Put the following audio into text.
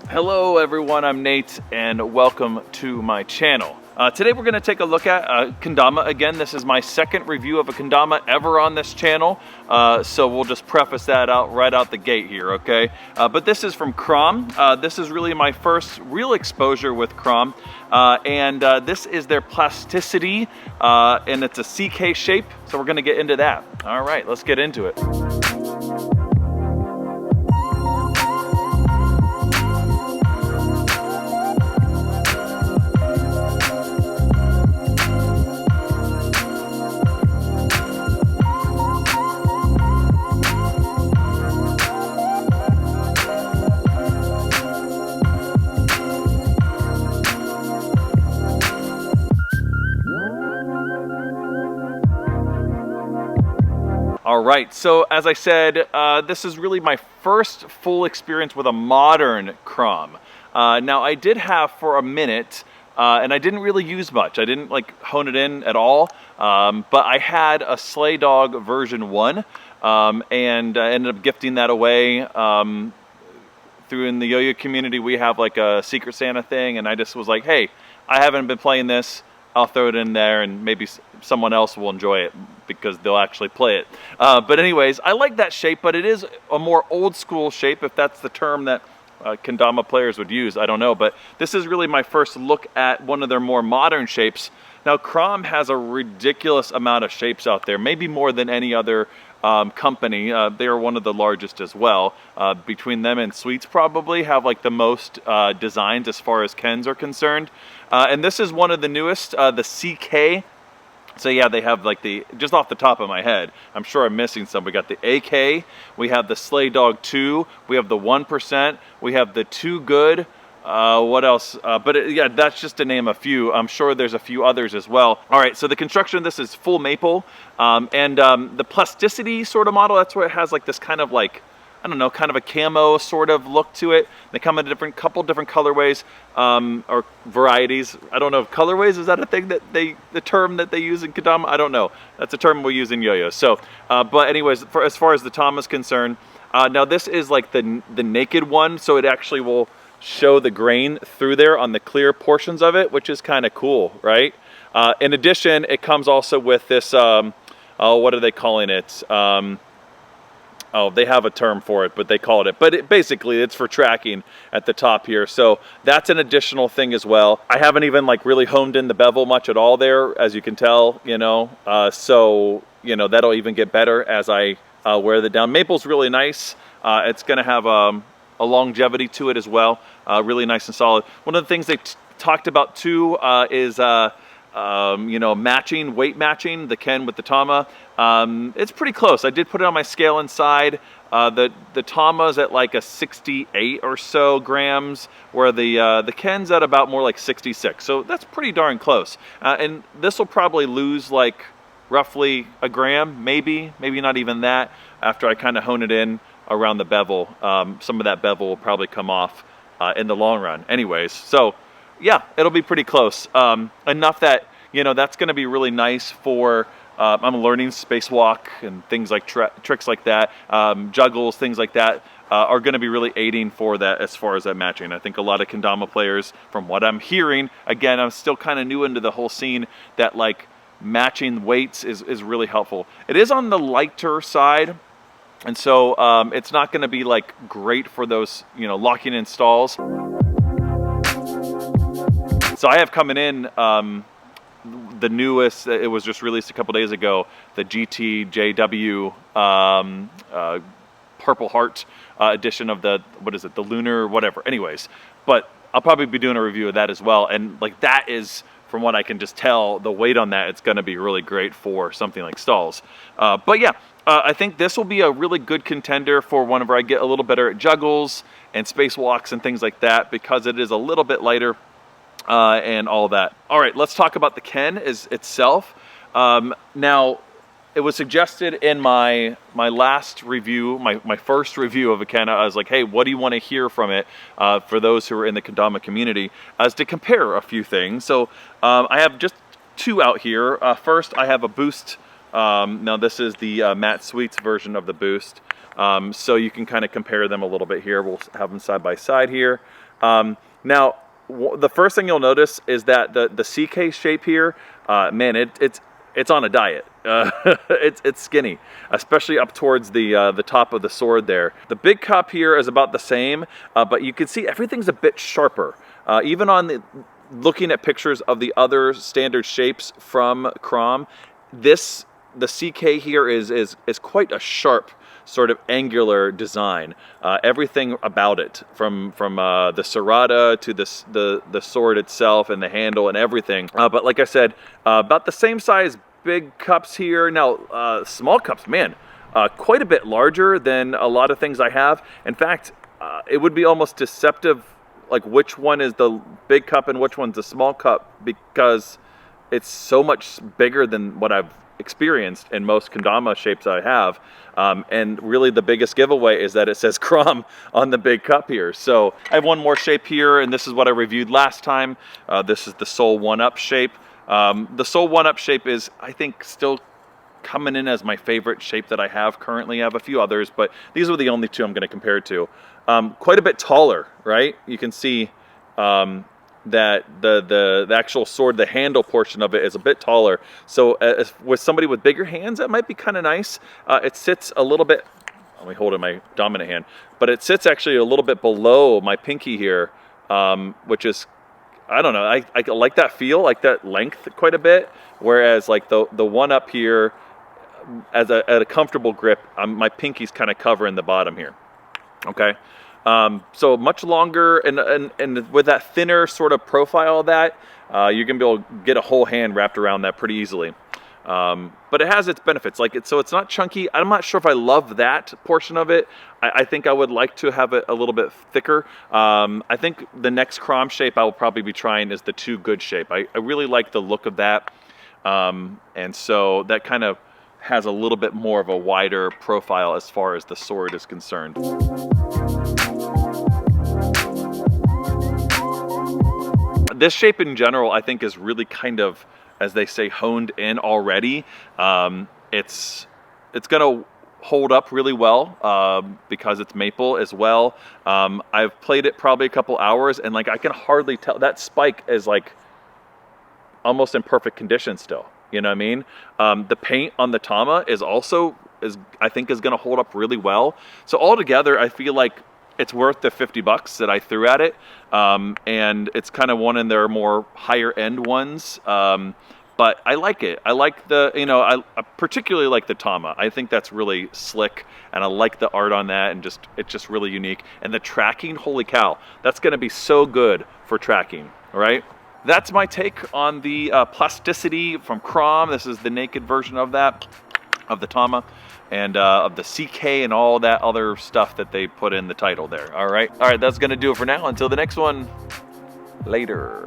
Hello everyone, I'm Nate and welcome to my channel. Today we're going to take a look at kendama. Again, this is my second review of a kendama ever on this channel, so we'll just preface that out right out the gate here, okay? But this is from KROM. This is really my first real exposure with KROM, and this is their Plasticity, and it's a CK shape, so we're going to get into that. All right, let's get into it. All right, so as I said, this is really my first full experience with a modern KROM. Now I did have for a minute, and I didn't really use much. I didn't like hone it in at all, but I had a Sleigh Dog version 1, and I ended up gifting that away. Through in the yo-yo community, we have like a Secret Santa thing, and I just was like, hey, I haven't been playing this. I'll throw it in there and maybe someone else will enjoy it because they'll actually play it. But anyways, I like that shape, but it is a more old school shape, if that's the term that kendama players would use. I don't know, but this is really my first look at one of their more modern shapes. Now, KROM has a ridiculous amount of shapes out there, maybe more than any other company. They are one of the largest as well. Between them and Sweets probably have like the most designs as far as Kens are concerned. And this is one of the newest, the CK. So yeah, they have like the, just off the top of my head, I'm sure I'm missing some. We got the AK, we have the Sleigh Dog 2, we have the 1%, we have the Too Good. What else? Yeah, that's just to name a few. I'm sure there's a few others as well. All right, so the construction of this is full maple, and the plasticity sort of model, that's where it has like this kind of like, I don't know, kind of a camo sort of look to it. They come in a couple different colorways, or varieties. I don't know if colorways, is that a thing that the term that they use in kendama? I don't know. That's a term we use in yo-yos. So, but anyways, as far as the tama is concerned, now this is like the naked one, so it actually will show the grain through there on the clear portions of it, which is kind of cool, right? In addition, it comes also with this, what are they calling it? Oh, they have a term for it, but they call it. But basically, it's for tracking at the top here. So that's an additional thing as well. I haven't even like really honed in the bevel much at all there, as you can tell, you know. So, you know, that'll even get better as I wear that down. Maple's really nice. It's going to have a longevity to it as well. Really nice and solid. One of the things they talked about too is you know, weight matching the Ken with the Tama. It's pretty close. I did put it on my scale inside. The Tama's at like a 68 or so grams, where the Ken's at about more like 66. So that's pretty darn close. And this will probably lose like roughly a gram, maybe not even that, after I kind of hone it in around the bevel. Some of that bevel will probably come off in the long run. Anyways, so yeah, it'll be pretty close. Enough that, you know, that's going to be really nice for, I'm learning spacewalk and things like tricks like that, juggles, things like that, are going to be really aiding for that as far as that matching. I think a lot of kendama players, from what I'm hearing, again, I'm still kind of new into the whole scene, that like matching weights is really helpful. It is on the lighter side, and so it's not going to be like great for those, you know, locking in stalls. So I have coming in the newest, it was just released a couple days ago, the GTJW Purple Heart edition of the, what is it, the Lunar, whatever. Anyways, but I'll probably be doing a review of that as well. And like that is, from what I can just tell, the weight on that, it's going to be really great for something like stalls. But yeah, I think this will be a really good contender for whenever I get a little better at juggles and spacewalks and things like that, because it is a little bit lighter and all that. All right, let's talk about the Ken itself. Now, it was suggested in my last review, my first review of a Ken. I was like, hey, what do you want to hear from it for those who are in the kendama community, as to compare a few things. So I have just two out here. First, I have a Boost Now this is the Matte Sweets version of the Boost. So you can kind of compare them a little bit here. We'll have them side by side here. Now, the first thing you'll notice is that the CK shape here, man, it's on a diet. It's skinny, especially up towards the top of the sword there. The big cup here is about the same, but you can see everything's a bit sharper. Even on looking at pictures of the other standard shapes from KROM, the CK here is quite a sharp sort of angular design. Everything about it, from the serrata to the sword itself and the handle and everything. But like I said, about the same size big cups here. Now, small cups, man, quite a bit larger than a lot of things I have. In fact, it would be almost deceptive, like which one is the big cup and which one's the small cup, because it's so much bigger than what I've experienced in most kendama shapes I have. And really the biggest giveaway is that it says KROM on the big cup here. So I have one more shape here, and this is what I reviewed last time. This is the Soul 1-Up shape. The Soul 1-Up shape is, I think, still coming in as my favorite shape that I have currently. I have a few others, but these are the only two I'm going to compare it to. Quite a bit taller, right? You can see that the actual sword, the handle portion of it is a bit taller. So with somebody with bigger hands, that might be kind of nice. It sits a little bit, let me hold in my dominant hand, but it sits actually a little bit below my pinky here, which is, I don't know, I like that feel, like that length quite a bit. Whereas like the one up here, at a comfortable grip, my pinky's kind of covering the bottom here. Okay. So much longer, and with that thinner sort of profile of that, you're gonna be able to get a whole hand wrapped around that pretty easily. But it has its benefits, so it's not chunky. I'm not sure if I love that portion of it. I think I would like to have it a little bit thicker. I think the next KROM shape I will probably be trying is the Too Good shape. I really like the look of that, and so that kind of has a little bit more of a wider profile as far as the sword is concerned. This shape in general, I think, is really kind of, as they say, honed in already. It's gonna hold up really well because it's maple as well. I've played it probably a couple hours, and like I can hardly tell, that spike is like almost in perfect condition still. You know what I mean? The paint on the tama is also, I think is gonna hold up really well. So altogether, I feel like it's worth the $50 that I threw at it. And it's kind of one of their more higher end ones. But I like it. I like the, I particularly like the tama. I think that's really slick, and I like the art on that, and it's just really unique. And the tracking, holy cow, that's gonna be so good for tracking, all right? That's my take on the Plasticity from KROM. This is the naked version of that, of the tama, and of the CK and all that other stuff that they put in the title there. All right, that's gonna do it for now. Until the next one, later.